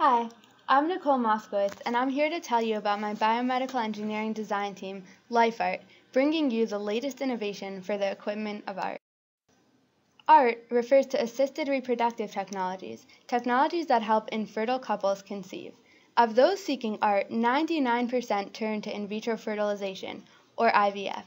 Hi, I'm Nicole Moskowitz, and I'm here to tell you about my biomedical engineering design team, lifeART, bringing you the latest innovation for the equipment of art. ART refers to assisted reproductive technologies, technologies that help infertile couples conceive. Of those seeking ART, 99% turn to in vitro fertilization, or IVF.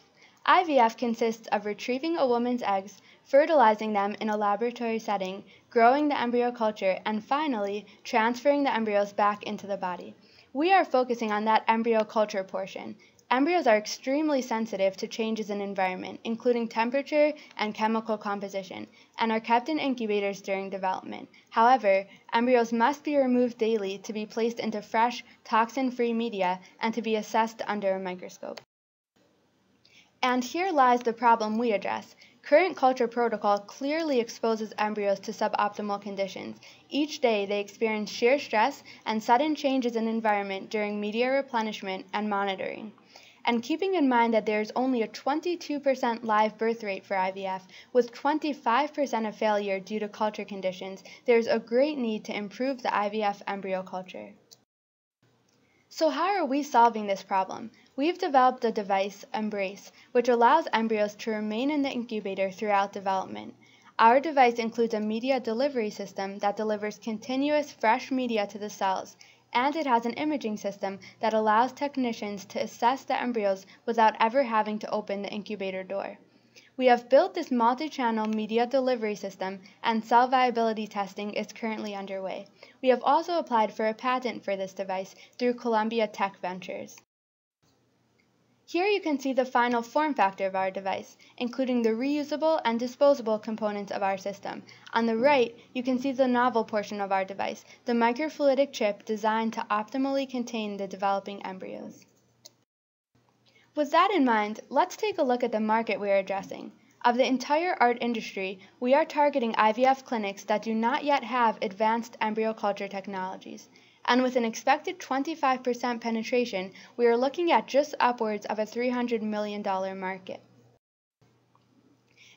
IVF consists of retrieving a woman's eggs, fertilizing them in a laboratory setting, growing the embryo culture, and finally, transferring the embryos back into the body. We are focusing on that embryo culture portion. Embryos are extremely sensitive to changes in environment, including temperature and chemical composition, and are kept in incubators during development. However, embryos must be removed daily to be placed into fresh, toxin-free media and to be assessed under a microscope. And here lies the problem we address. Current culture protocol clearly exposes embryos to suboptimal conditions. Each day they experience sheer stress and sudden changes in environment during media replenishment and monitoring. And keeping in mind that there is only a 22% live birth rate for IVF, with 25% of failure due to culture conditions, there is a great need to improve the IVF embryo culture. So how are we solving this problem? We've developed a device, Embrace, which allows embryos to remain in the incubator throughout development. Our device includes a media delivery system that delivers continuous fresh media to the cells, and it has an imaging system that allows technicians to assess the embryos without ever having to open the incubator door. We have built this multi-channel media delivery system, and cell viability testing is currently underway. We have also applied for a patent for this device through Columbia Tech Ventures. Here you can see the final form factor of our device, including the reusable and disposable components of our system. On the right, you can see the novel portion of our device, the microfluidic chip designed to optimally contain the developing embryos. With that in mind, let's take a look at the market we are addressing. Of the entire art industry, we are targeting IVF clinics that do not yet have advanced embryo culture technologies. And with an expected 25% penetration, we are looking at just upwards of a $300 million market.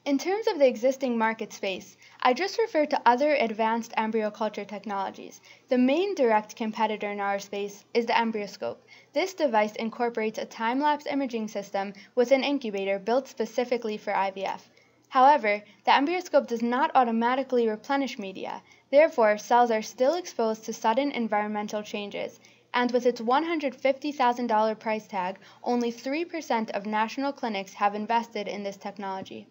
In terms of the existing market space, I just referred to other advanced embryo culture technologies. The main direct competitor in our space is the EmbryoScope. This device incorporates a time-lapse imaging system with an incubator built specifically for IVF. However, the EmbryoScope does not automatically replenish media. Therefore, cells are still exposed to sudden environmental changes. And with its $150,000 price tag, only 3% of national clinics have invested in this technology.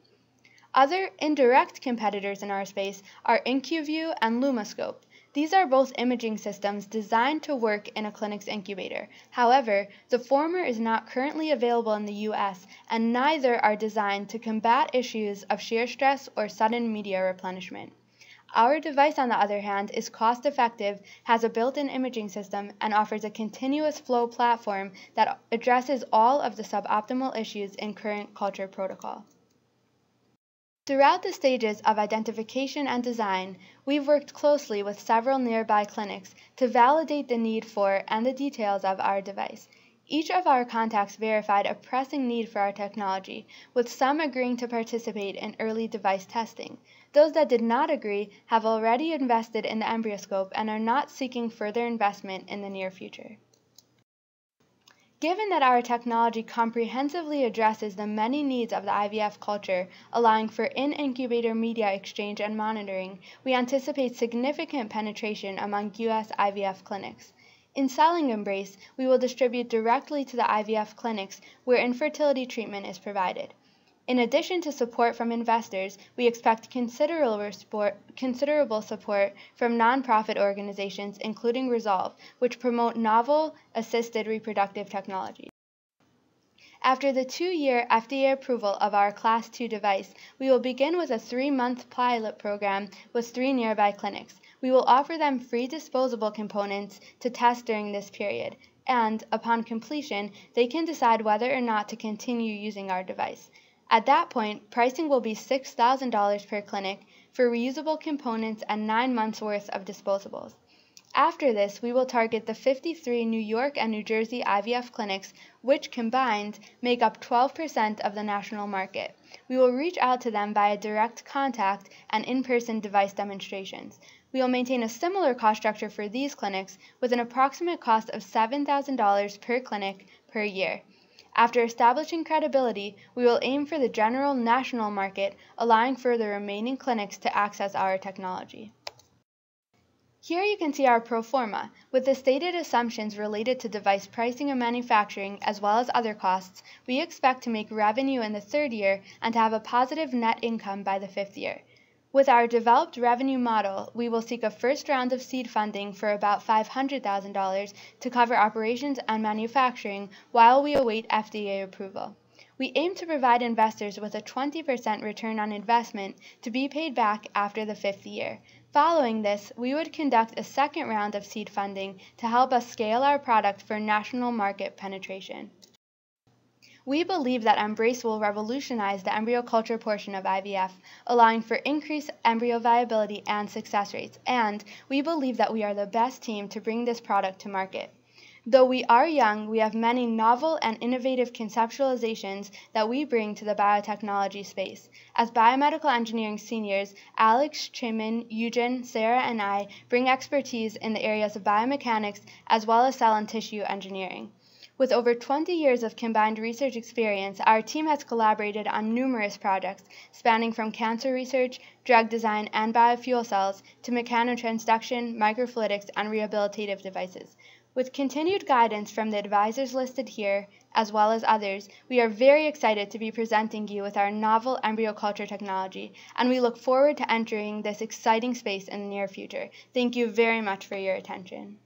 Other indirect competitors in our space are IncuView and LumaScope. These are both imaging systems designed to work in a clinic's incubator. However, the former is not currently available in the US, and neither are designed to combat issues of shear stress or sudden media replenishment. Our device, on the other hand, is cost-effective, has a built-in imaging system, and offers a continuous flow platform that addresses all of the suboptimal issues in current culture protocol. Throughout the stages of identification and design, we've worked closely with several nearby clinics to validate the need for and the details of our device. Each of our contacts verified a pressing need for our technology, with some agreeing to participate in early device testing. Those that did not agree have already invested in the EmbryoScope and are not seeking further investment in the near future. Given that our technology comprehensively addresses the many needs of the IVF culture, allowing for in-incubator media exchange and monitoring, we anticipate significant penetration among U.S. IVF clinics. In selling Embrace, we will distribute directly to the IVF clinics where infertility treatment is provided. In addition to support from investors, we expect considerable support from nonprofit organizations, including Resolve, which promote novel assisted reproductive technologies. After the 2-year FDA approval of our Class II device, we will begin with a 3-month pilot program with 3 nearby clinics. We will offer them free disposable components to test during this period, and upon completion, they can decide whether or not to continue using our device. At that point, pricing will be $6,000 per clinic for reusable components and 9 months' worth of disposables. After this, we will target the 53 New York and New Jersey IVF clinics, which combined make up 12% of the national market. We will reach out to them via direct contact and in-person device demonstrations. we will maintain a similar cost structure for these clinics with an approximate cost of $7,000 per clinic per year. After establishing credibility, we will aim for the general national market, allowing for the remaining clinics to access our technology. Here you can see our pro forma. With the stated assumptions related to device pricing and manufacturing, as well as other costs, we expect to make revenue in the third year and to have a positive net income by the fifth year. With our developed revenue model, we will seek a first round of seed funding for about $500,000 to cover operations and manufacturing while we await FDA approval. We aim to provide investors with a 20% return on investment to be paid back after the fifth year. Following this, we would conduct a second round of seed funding to help us scale our product for national market penetration. We believe that Embrace will revolutionize the embryo culture portion of IVF, allowing for increased embryo viability and success rates, and we believe that we are the best team to bring this product to market. Though we are young, we have many novel and innovative conceptualizations that we bring to the biotechnology space. As biomedical engineering seniors, Alex, Chimin, Eugen, Sarah, and I bring expertise in the areas of biomechanics as well as cell and tissue engineering. With over 20 years of combined research experience, our team has collaborated on numerous projects, spanning from cancer research, drug design, and biofuel cells to mechanotransduction, microfluidics, and rehabilitative devices. With continued guidance from the advisors listed here, as well as others, we are very excited to be presenting you with our novel embryo culture technology, and we look forward to entering this exciting space in the near future. Thank you very much for your attention.